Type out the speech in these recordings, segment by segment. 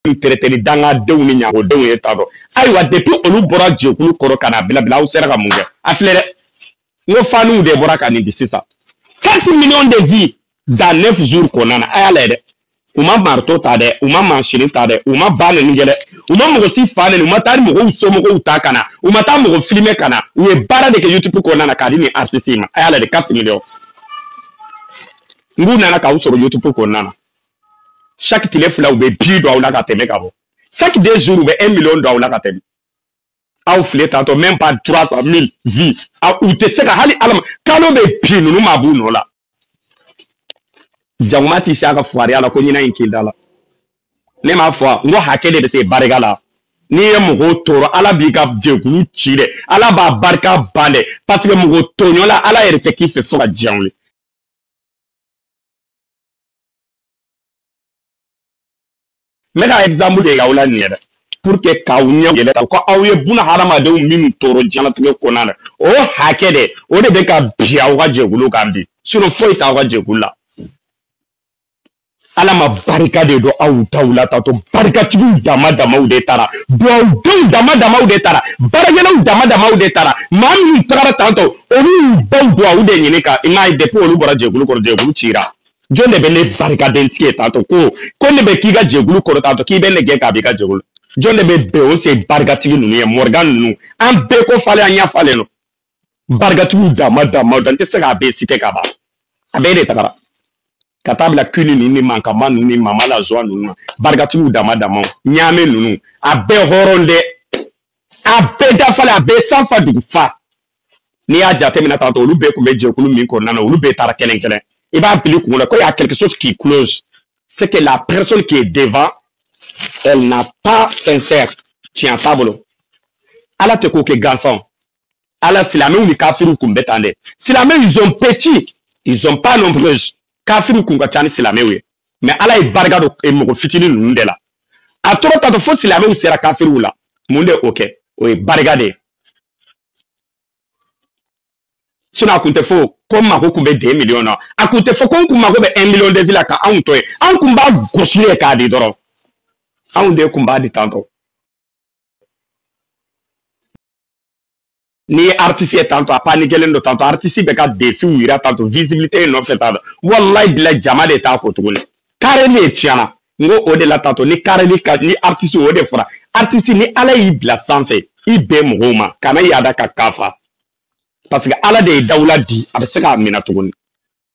traité danga denw ni ɲagodenw ye t'a dɔn ayiwa depuis olu bɔra jɛkulu kɔrɔ ka na bila aw sera ka mun kɛ a filɛ dɛ n ko faniw de bɔra ka nin di sisan 4 millions de vies dans 9 jours kɔnɔna na a y'a lajɛ dɛ u ma marteau ta dɛ u ma mansin ta dɛ u ma ba ninnu kɛ dɛ u ma mɔgɔ si fa ninnu u ma taa ni mɔgɔw somɔgɔw ta ka na u ma taa mɔgɔ filmer ka na u ye baara de kɛ YouTube kɔnɔna na k'a di nin artiste ma a y'a lajɛ 4 millions n k'u nana k'aw sɔrɔ YouTube kɔnɔna na chaque tile fila u bɛ bi don aw la ka tɛmɛ ka bɔ chaque 2 jours u bɛ 1 million don aw la ka tɛmɛ aw filɛ tantôt même pas 300 000 vues u tɛ se ka hali alama kalo bɛ bi ninnu ma b'u nɔ la jaguma ti se a ka fariya la ko ɲina in k'i da la ne m'a fɔ n ko hakɛ de bɛ se barika la n'i ye mɔgɔw tɔɔrɔ ala b'i ka jɛkulu ci dɛ ala b'a barika ban dɛ parce que mɔgɔ tɔɲɔ la ala yɛrɛ tɛ k'i fɛ fo ka diɲɛ wuli n bɛ ka exemple de y'aw la nin ye dɛ pour que k'aw ɲɛ yɛlɛ ko aw ye buna hadamadenw minnu tɔɔrɔ diɲɛlatigɛ kɔnɔna na o hakɛ dɛ o de bɛ ka bi aw ka jɛkulu kan bi sinon foyi t'aw ka jɛkulu la ala ma barika de don aw taw la tantôt barikatigiw dama damaw de taara duwawudenw dama damaw de taara baarakɛlaw dama damaw de taara maa minnu tagara tantôt olu y'u baw duwawu de ɲini ka i m'a ye depuis olu bɔra jɛkulu kɔrɔ jɛkulu cira jɔn de bɛ ne barikaden tigɛ tantôt ko ne bɛ k'i ka jɛkulu kɔrɔ tantôt k'i bɛ ne gɛn k'a b'i ka jɛkulu jɔn de bɛ bɛn o se barikatigi ninnu ye Morgan ninnu an bɛɛ ko falen an ɲɛ falen no barikatigiw dama damaw dan tɛ se k'a bɛɛ citer ka ban a bɛɛ de tagara ka taa bila kuni ninnu ni mankama ninnu ni mama la joie ninnu barikatigiw dama damaw ɲaame ninnu a bɛɛ hɔrɔn dɛ a bɛɛ dafalen a bɛɛ sanfa dugu fa n'i y'a jateminɛ tantôt olu bɛɛ tun bɛ jɛkulu min kɔnɔna na olu bɛɛ taara kelen kelen i b'a bili kun na ko y a quelque chose qui cloche c'est que la personne qui est devant elle n'a pas sincère tiɲɛ t'a bolo ala tɛ k'o kɛ gansan ala silamɛw ni kafiriw kun bɛ tan dɛ silamɛw ils ont petit ils ont pas nombreux kafiriw kun ka ca ni silamɛw ye mais ala ye barika don mɔgɔ fitinin ninnu de la a tora tantôt fo silamɛw sera kafiriw la mun de o kɛ o ye barika de ye sinon a kun tɛ fɔ ko mako kun bɛ 2 millions na a kun tɛ fɔ ko n kun mako bɛ 1 million de vues la ka anw to ye anw kun b'a gosi de k'a di dɔrɔn anw de kun b'a di tantôt ni ye artiste ye tantôt a paniquelen don tantôt artiste bɛ ka défiw yira tantôt visibilité nɔfɛ tantôt wallahi bila jama de t'a ko tuguni carré de tiɲɛna n ko o de la tantôt ni carré ni artiste o de fɔra artiste ni ala y'i bila sanfɛ i bɛn mɔgɔw ma kana yaada ka kafa parce que ala de ye dawula di a bɛ se k'a minɛ tuguni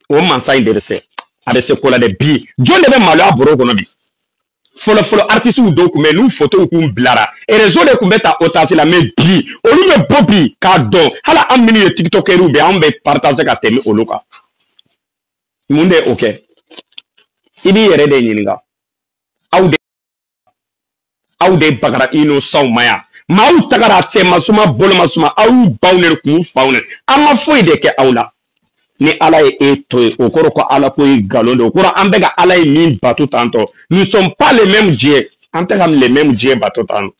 o mansa in de bɛ se a bɛ se ko la dɛ bi jɔn de bɛ maloya bɔrɔ kɔnɔ bi fɔlɔ fɔlɔ artistes dɔw kun bɛ n'u photos kun bilara réseau de kun bɛ ta otage la mais bi olu bɛ bɔ bi k'a dɔn hali an minnu ye tiktokers bɛ an bɛ partager ka tɛmɛ olu kan mun de o kɛ i b'i yɛrɛ de ɲininka aw de bagara innocents ma yan maaw tagara sɛma suma boloma suma aw baw ne kun faw ne an ma foyi de kɛ aw la ni ala ye e to ye o kɔrɔ ko ala ko ye nkalon de o kɔrɔ an bɛ ka ala ye min bato tantôt nous ne sommes pas les mêmes dieux an tɛ ka les mêmes dieux bato tantôt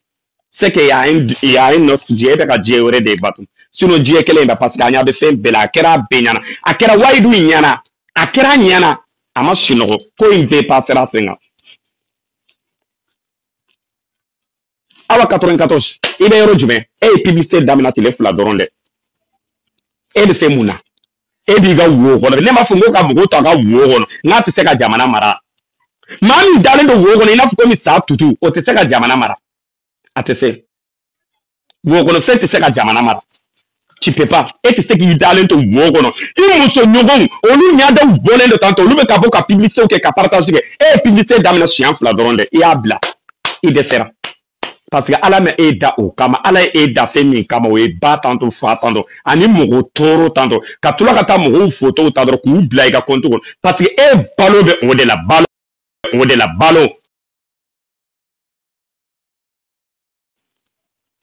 c'est que il y a un autre dieu e bɛ ka dieu wɛrɛ de bato sinon dieu kelen bɛ parce que an ɲa bɛ fɛn bɛɛ la a kɛra a bɛɛ ɲɛna a kɛra wayidu ɲɛna a kɛra ɲɛna a ma sunɔgɔ ko in dépassera sen kan awa 94 i bɛ yɔrɔ jumɛn e ye publicité daminɛ tile 2 dɔrɔn dɛ e bɛ se mun na e b'i ka wo kɔnɔ ne m'a fɔ n ko ka mɔgɔw ta ka wo kɔnɔ n'a tɛ se ka jamana mara maa min dalen don wo kɔnɔ i n'a fɔ komi sa tutu o tɛ se ka jamana mara a tɛ se wo kɔnɔ fɛn tɛ se ka jamana mara tu peux pas e tɛ se k'i dalen to wo kɔnɔ i muso ɲɔgɔnw olu ɲadaw bɔlen don tantôt olu bɛ ka bɔ ka publicité kɛ ka partage kɛ e ye publicité daminɛ siɲɛ 2 dɔrɔn dɛ i y'a bila i dɛsɛra parce que ala ma e da o kama ala ye e da fɛn min kama o ye ba tantôt fa tantôt ani mɔgɔ tɔɔrɔ tantôt ka tila ka taa mɔgɔw photos ta dɔrɔn k'u bila i ka compte kɔnɔ parce que e balo bɛ o de la balo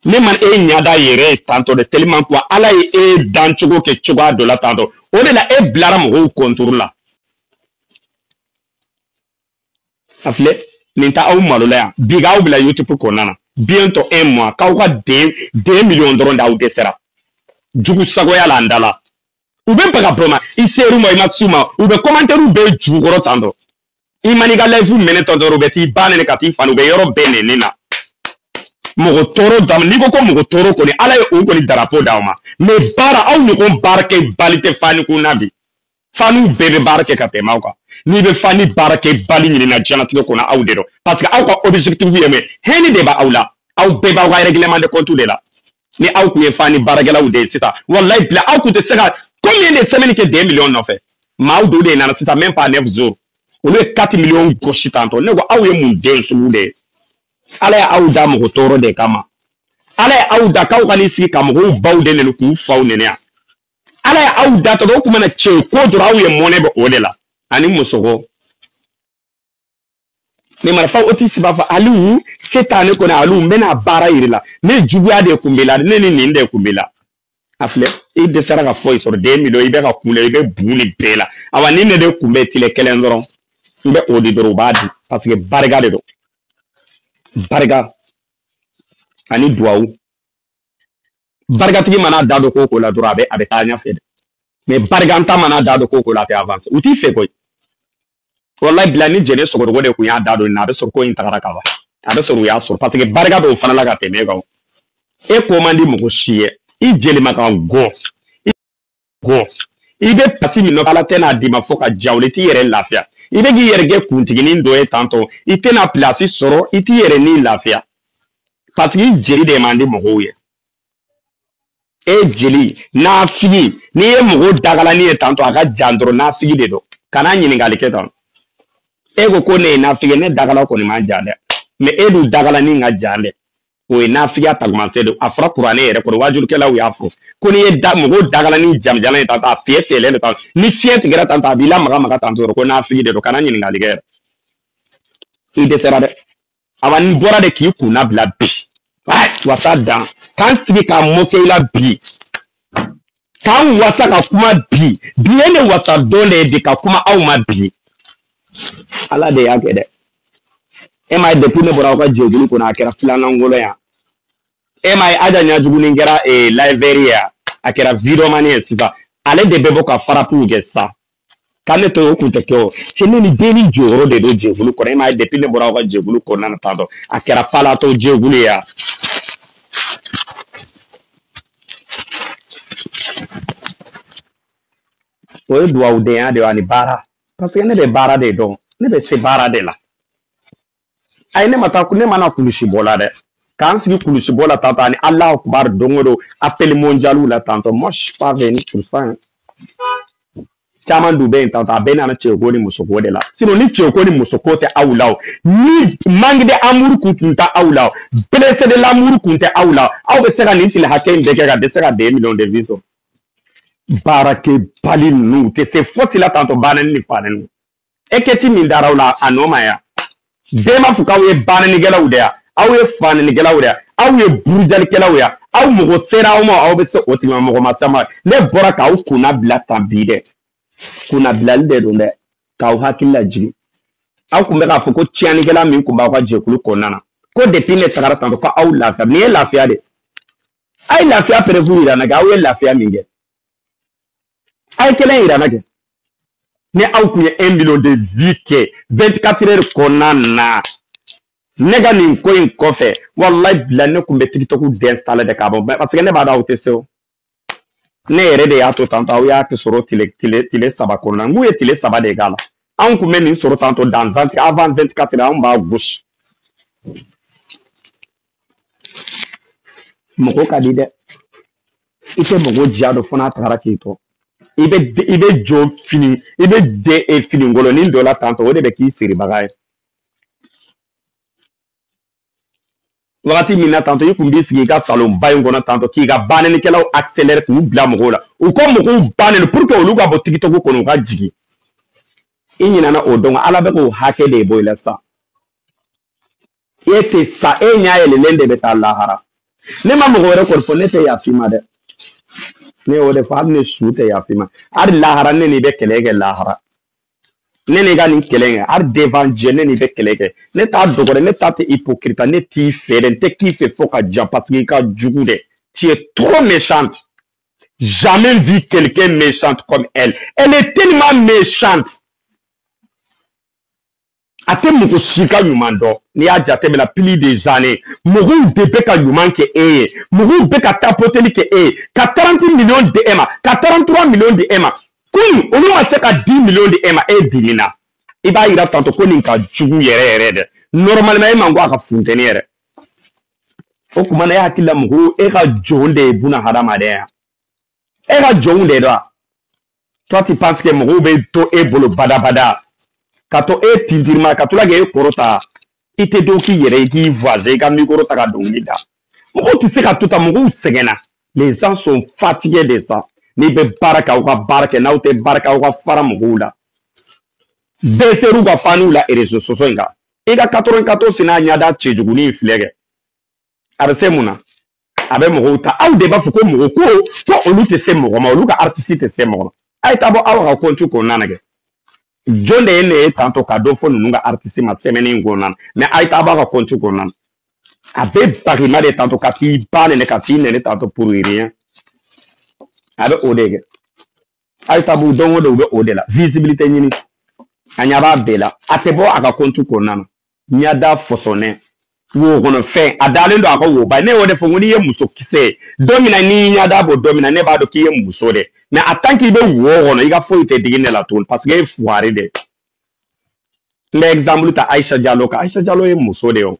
ne man e ɲada yɛrɛ ye tantôt de tellement quoi ala ye e dan cogo kɛ cogoya dɔ la tantôt o de la e bilara mɔgɔw contour la a filɛ nin ta aw malo la yan bi k'aw bila YouTube kɔnɔna na bientôt 1 mois k'aw ka 2 millions dɔrɔn d'aw dɛsɛra jugu sagoya la an da la u bɛ baga bɔ ma i seru ma i ma su ma u bɛ commentaire bɛɛ jugu kɔrɔ tantôt Imaniga live mene tondoro beti banene kati fanu be yoro bene nena. Mogo toro dam ni ko mogo toro ko ni ala ye o ko ni drapeau dawma. Me bara aw ni ko barke balite fani ko nabi. Fanu bebe barke ka tema ko. Ni be fani barke bali ni na janati ko na aw de do. Parce que aw ko objectif yeme heni de ba awla. Aw be ba wa règlement de compte de la. Ni aw ku ye fani baragala ou de c'est ça. Wallahi bla aw ku te sera combien de semaines que 2 millions n'ont fait. Ma do de na c'est ça même pas 9 jours. On est 4 millions gauche tanto ne ko aw ye mun den sulu de ala ya aw da mo toro de kama ala ya aw da kaw kali si kam go baw de ne ku faw ne ya ala ya aw da to ko mana che ko dura aw ye mone be o de la ani musogo ne mara fa oti siba fa alu setane ko na alu mena bara irila ne jubuya de kumbela ne ni de kumbela afle e de sara ka foi sur 2 millions ibe ka kule ibe buni bela awa ni ne de kumbe tile kelen doron mbe odi doro badi parce que barga de do barga ani duawu barga tigi mana dado koko la doro abe tanya fede mais barga anta mana dado koko la te avance uti fe koy wallahi bilani jene sogoro gode ku ya dado na be sorko intagara kawa abe soru ya sor parce que barga do fana la ka te mega e ko mandi mo shiye I jeli maka go ibe pasi mi no kala tena di ma foka jawle ti yere lafia ibe gi yere ge kuntigini ndo e tanto itena place soro iti yere ni lafia parce que jeli de mandi mo hoye e jeli na figi ni e mo dagala ni e tanto aga jandro na figi de do kana nyini ngali keton e ko ne na figi ne dagala ko ni ma jande me e du dagala ni nga jande o e na figi atagmanse do afra qur'ane yere ko wajul kela wi afro ko ni e da mo dagala ni jamjala e tanta fie fie le tan ni fie tigera tanta bila maga tanto ko na figi de do kana nyini ngali gere i de serade awan bora de ki ku na bla bi ai wasa dan kan sigi ka moke ila bi kan wasa ka kuma bi ene wasa dole de ka kuma au ma bi ala de ya gede e mai de pine bora ka jogulu ko na kera plana ngolo ya e mai ada nya jugulu ngera e Liberia akera video mani sifa ale de bebo ka farapu gesa kane to ku te ko chene ni deni joro de do jogulu ko e mai de pine bora ka jogulu ko na tado akera pala to jogulu ya o do awde ya de wani bara parce que ne be bara de do ne be se bara de la ay ne mata ku ne mana kulushi bola de kan sigi kulushi bola tata ni Allah akbar dongodo appel mondial la tanto moi je suis pas venu pour ça chaman du ben tata ben na chego ni musoko de la sino ni chego ni musoko te awlaw ni mangi de amour kunta awlaw blessé de l'amour kunta awlaw aw be sera ni til hakem de ga de sera 2 millions de visos barake bali nu te se fosi la tanto banen ni fanen eketi min darawla anoma ya dema fuka we banen gela udea aw ye fanen gela udea aw ye burjal gela udea aw mo sera o mo aw be se otima mo masama ne bora ka aw kuna bla tambide kuna bla de donde ka aw hakilla jigi aw kumbe ka fuko tiani gela min kumba ka jekulu konana ko depuis ne tagara tanto ko aw lafia ni lafia de ay lafia prévu ira na ga aw ye lafia minge ay kelen ira nage ne aw kunye 1 million de vike 24 heures konana nega ni ko in kofe wallahi bila ne kumbe TikTok d'installer de kabo parce que ne ba da uteseo ne yere de ya to tanto aw ya te soro tile saba konana ngu ye tile saba de gala an kumbe ni soro tanto dans 20 avant 24 heures on ba gauche moko kadide ite moko jiado fona tara kito ibe jo fini ibe de e fini ngolo ni dola tanto wode be ki siri bagay wakati mina tanto yikumbi sigi ka salon bay ngona tanto ki ga banene kelaw accélère ku bla mogola u ko mo ko banene pour que olu ga bo TikTok ko no ga jigi inyina na odonga ala be ko hake de boyla sa ete sa e nya ele lende be ta lahara ne ma mo gore ko fo nete ya fima de ne o de fa ne shute ya fima ar lahara ne ni be kelege lahara ne ne ga ni kelenge ar devant je ne ni be kelege ne ta dogore ne ta te hypocrite ne ti fere te ki fe foka ja parce que ka jugu de tu es trop méchante jamais vu quelqu'un méchante comme elle est tellement méchante ate moko sika ɲuman dɔ n'i y'a jateminɛ plus des années mɔgɔw de bɛ ka ɲuman kɛ e ye mɔgɔw bɛ ka tapoteli kɛ e ye ka 30 millions di e ma ka 33 millions di e ma kun olu ma se ka 10 millions di e ma e dimina i b'a yira tantôt ko nin ka jugu yɛrɛ yɛrɛ dɛ normalement e man ko a ka funteni yɛrɛ o kuma na e hakili la mɔgɔw e ka jɔn de ye buna hadamadenya e ka jɔnw de dɔ toi tu penses que mɔgɔw bɛ to e bolo badabada ka to e tintirima ka to la k'e kɔrɔta i tɛ dɔn k'i yɛrɛ i k'i voisin i ka micro ta ka dɔnkili da mɔgɔw tɛ se ka to ta mɔgɔw sɛgɛnna les gens sont fatigués de ça n'i bɛ baara kɛ aw ka baara kɛ n'aw tɛ baara kɛ aw ka fara mɔgɔw la bɛɛ ser'u ka faniw la réseaux sociaux in kan i ka 94 n'a ɲɛda cɛjuguni in filɛ kɛ a bɛ se mun na a bɛ mɔgɔw ta aw de b'a fɔ ko mɔgɔ ko olu tɛ se mɔgɔ ma olu ka artiste tɛ se mɔgɔ ma a ye taa bɔ aw ka compte kɔnɔna na kɛ John de ye ne ye tantôt ka dɔ fɔ ninnu ka artiste ma semaine in kɔnɔna na mais a ye taa bɔ a ka compte kɔnɔna na a bɛ bagima de tantôt ka t'i ba nɛnɛ ka t'i nɛnɛ tantôt pour rien a bɛ o de kɛ a ye taa bɔ don o don u bɛ o de la visibilité ɲini a ɲɛ b'a bɛɛ la a tɛ bɔ a ka compte kɔnɔna na ɲɛda fɔsɔnnɛ wo kɔnɔ fɛn a dalen don a ka wo ba ne y'o de fɔ ko n'i ye muso kisɛ ye don min na n'i ɲɛda bɔ don min na ne b'a dɔn k'i ye muso de mais a tant qu'il bɛ wo kɔnɔ i ka foyi tɛ digi ne la tuguni parce que e ye fuwari de n bɛ exemple ta Aïcha Diallo kan Aïcha Diallo ye muso de ye o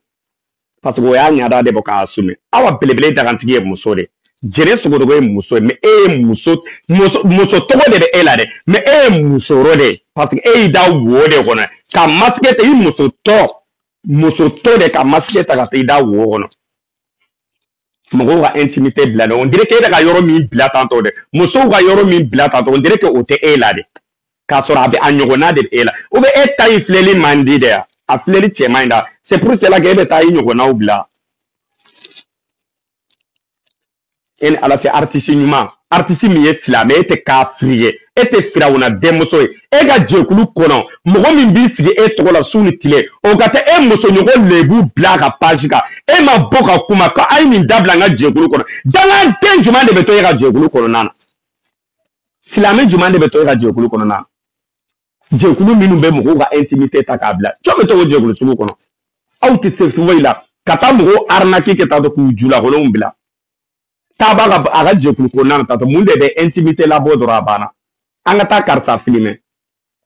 parce que o y'a ɲɛda de bɔ k'a assumer awa belebele dagantigi ye muso de jɛnɛ sogodogo ye muso ye mais e ye muso tɔgɔ de bɛ e la dɛ mais e ye musoro de parce que e y'i da wo de kɔnɔ ka masque ta i muso tɔ de ka masque ta ka taa i da wo kɔnɔ mɔgɔw ka intimité bila dɛ on dirait que e de ka yɔrɔ min bila tantôt dɛ musow ka yɔrɔ min bila tantôt on dirait que o tɛ e la de k'a sɔrɔ a ɲɔgɔnna de bɛ e la ou bien e ta in filɛli man di dɛ a filɛli cɛman in da c'est pour cela que e bɛ taa i ɲɔgɔnnaw bila e ni ala cɛ artiste ɲuman artiste min ye silamɛ e tɛ kafiri ye e tɛ firawuna denmuso ye e ka jɛkulu kɔnɔ mɔgɔ min b'i sigi e tɔgɔ la su ni tile o ka tɛ e musoɲɔgɔn lebu bila a ka page kan e ma bɔ ka kuma ko a ye nin dabila n ka jɛkulu kɔnɔ dangaden jumɛn de bɛ to e ka jɛkulu kɔnɔna na silamɛ jumɛn de bɛ to e ka jɛkulu kɔnɔna na jɛkulu minnu bɛ mɔgɔw ka intimité ta k'a bila jɔn bɛ to o jɛkulu sugu kɔnɔ aw tɛ se foyi la ka taa mɔgɔw arnaquer kɛ tantôt k'u julakolonw bila taba a ka jɛkulu kɔnɔna na tantôt mun de bɛ intimité labɔ dɔrɔn a banna an ka taa karisa filmer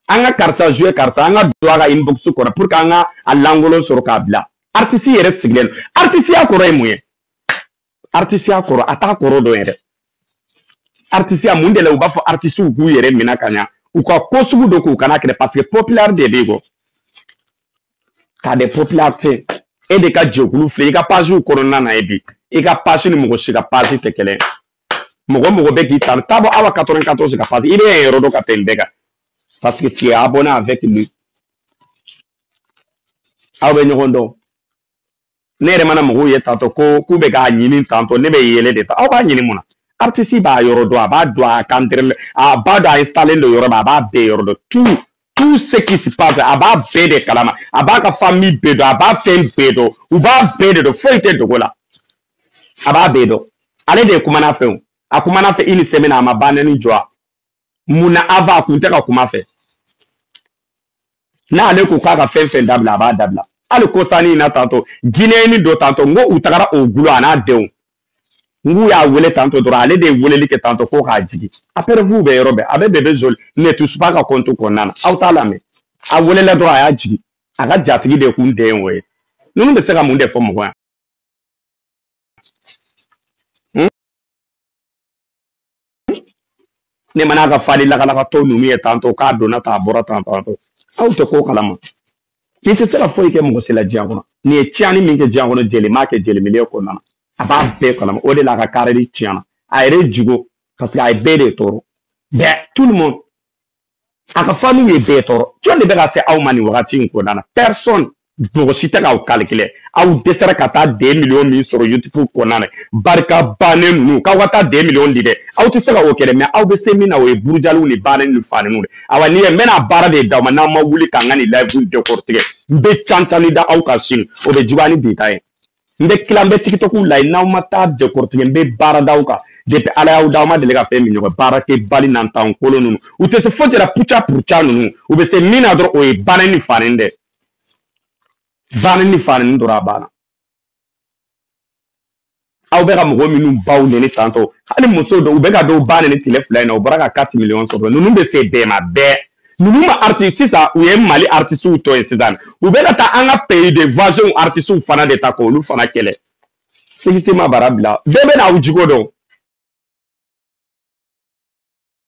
an ka karisa jouer karisa an ka don a ka inbox kɔnɔ pour que an ka a lankolon sɔrɔ k'a bila artiste yɛrɛ sigilen don artisteya kɔrɔ ye mun ye artisteya kɔrɔ a t'a kɔrɔ dɔn yɛrɛ artisteya mun de la u b'a fɔ artistes k'u yɛrɛ minɛ ka ɲa u ka ko sugu dɔ k'u kana kɛ parce que populaire de bɛ yen kɔ k'a de popularité e de ka jɛkulu filɛ i ka page kɔnɔna na ye bi i ka page ni mɔgɔ si ka page tɛ kelen mɔgɔ bɛ k'i ta taa bɔ awa 94 ka page i bɛ yɔrɔ dɔ ka tɛmɛ bɛɛ kan parce que tu es abonné avec lui aw bɛ ɲɔgɔn dɔn ne yɛrɛ mana mɔgɔw ye tantôt ko k'u bɛ k'a ɲini tantôt ne bɛ yɛlɛ de ta aw b'a ɲini mun na artiste b'a yɔrɔ dɔn a b'a dɔn a kantere a b'a dɔn a installé don yɔrɔ min a b'a bɛɛ yɔrɔ dɔn tout ce qui se passe a b'a bɛɛ de kalama a b'a ka famille bɛɛ dɔn a b'a fɛn bɛɛ dɔn u b'a bɛɛ de dɔn foyi tɛ dogo la a b'a bɛɛ dɔn ale de ye kumana fɛnw a kumana fɛ une semaine a ma banni jɔ a mun na avant a kun tɛ ka kuma fɛ n'ale ko k'a ka fɛn fɛn dabila a b'a dabila hali ko sani in na tantôt Guinéen dɔ tantôt n ko u tagara o gulo a n'a denw n k'u y'a wele tantôt dɔrɔn ale de ye weleli kɛ tantôt ko k'a jigin après vous bɛ yɔrɔ bɛɛ a bɛ bébé Zoli ne touche pas ka compte kɔnɔna na aw t'a lamɛn a welela dɔrɔn a y'a jigin a ka jatigi de kun den o ye ninnu bɛ se ka mun de fɔ mɔgɔ yan ne mana ka fali lakalakatɔ ninnu ye tantôt k'a donna tan a bɔra tan tantôt aw tɛ ko kalama k'i tɛ se ka foyi kɛ mɔgɔ si la diɲɛ kɔnɔ nin ye tiɲɛni min kɛ diɲɛ kɔnɔ jeli m'a kɛ jeli milieu kɔnɔna na a b'a bɛɛ kalama o de la a ka carrière tiɲɛna a yɛrɛ jugo parce que a ye bɛɛ de tɔɔrɔ bɛɛ tout le monde a ka famille ye bɛɛ tɔɔrɔ jɔn de bɛ ka se aw ma nin wagati in kɔnɔna na personne mɔgɔ si tɛ k'aw calculer aw dɛsɛra ka taa 2 millions min sɔrɔ YouTube kɔnɔna na barika bannen ninnu k'aw ka taa 2 millions di dɛ aw tɛ se ka o kɛ dɛ mais aw bɛ se min na o ye burujaliw ni bannen ni faninw de awa ni ye n bɛna baara de d'aw ma n'aw ma wuli k'an ka nin live décortiquer n bɛ cancani da aw kan sini o bɛ juguya ni bi ta ye n bɛ tila n bɛ tiktoku la n'aw ma taa décortiquer n bɛ baara d'aw kan depuis ala y'aw d'aw ma deli ka fɛn min ɲɔgɔn baara kɛ bali nantan kolon ninnu u tɛ se foyi tɛ la puca ninnu u bɛ se min na dɔrɔn o ye bannen ni fanin dɛ bana ni fana ni dora bana aw bɛ ka mɔgɔ minnu baw neni tantɔ hali muso dɔw u bɛ ka dɔw ba neni tile fila in na u bɔra ka 4 millions sɔrɔ ninnu bɛ se bɛɛ ma bɛɛ ninnu ma artiste sisan u ye Mali artistes tɔ ye sisan u bɛ ka taa an ka pays de voisins artistes fana de ta k'olu fana kɛlɛ Sigi ma bara bila bɛɛ bɛ n'aw jigo dɔn